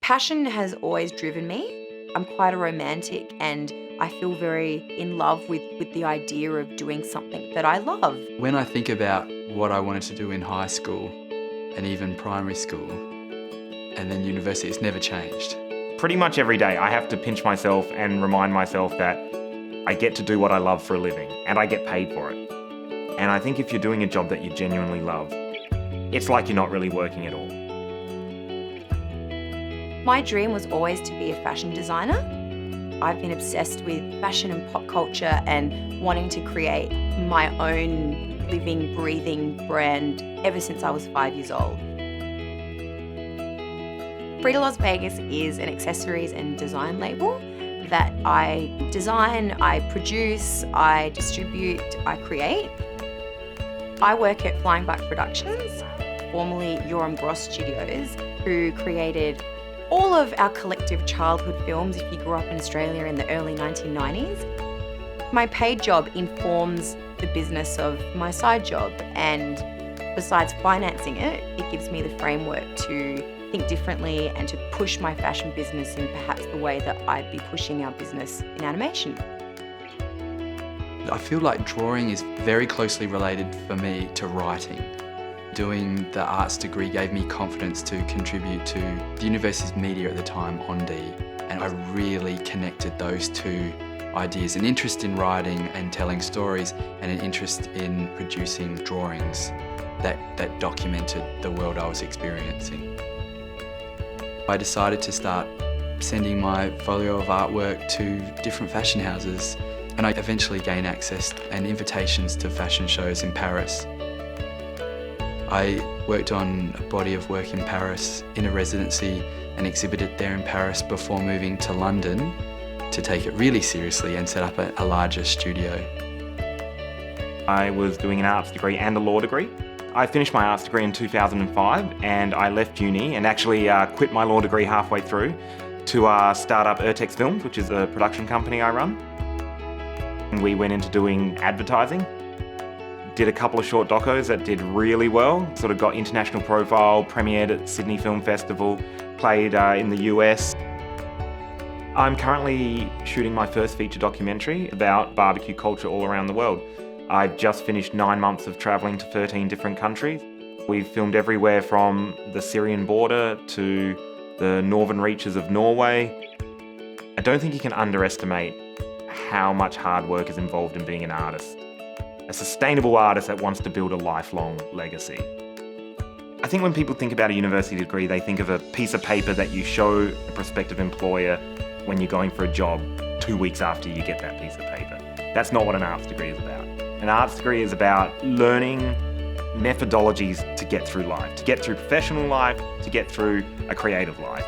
Passion has always driven me. I'm quite a romantic and I feel very in love with the idea of doing something that I love. When I think about what I wanted to do in high school and even primary school and then university, it's never changed. Pretty much every day I have to pinch myself and remind myself that I get to do what I love for a living and I get paid for it. And I think if you're doing a job that you genuinely love, it's like you're not really working at all. My dream was always to be a fashion designer. I've been obsessed with fashion and pop culture and wanting to create my own living, breathing brand ever since I was 5 years old. Frida Las Vegas is an accessories and design label that I design, I produce, I distribute, I create. I work at Flying Buck Productions, formerly Yoram Gross Studios, who created all of our collective childhood films if you grew up in Australia in the early 1990s. My paid job informs the business of my side job, and besides financing it, it gives me the framework to think differently and to push my fashion business in perhaps the way that I'd be pushing our business in animation. I feel like drawing is very closely related for me to writing. Doing the arts degree gave me confidence to contribute to the university's media at the time, On D, and I really connected those two ideas, an interest in writing and telling stories and an interest in producing drawings that documented the world I was experiencing. I decided to start sending my folio of artwork to different fashion houses, and I eventually gained access and invitations to fashion shows in Paris. I worked on a body of work in Paris in a residency and exhibited there in Paris before moving to London to take it really seriously and set up a larger studio. I was doing an arts degree and a law degree. I finished my arts degree in 2005 and I left uni and actually quit my law degree halfway through to start up Urtex Films, which is a production company I run. And we went into doing advertising. Did a couple of short docos that did really well, sort of got international profile, premiered at Sydney Film Festival, played in the US. I'm currently shooting my first feature documentary about barbecue culture all around the world. I've just finished 9 months of travelling to 13 different countries. We've filmed everywhere from the Syrian border to the northern reaches of Norway. I don't think you can underestimate how much hard work is involved in being an artist. A sustainable artist that wants to build a lifelong legacy. I think when people think about a university degree, they think of a piece of paper that you show a prospective employer when you're going for a job 2 weeks after you get that piece of paper. That's not what an arts degree is about. An arts degree is about learning methodologies to get through life, to get through professional life, to get through a creative life.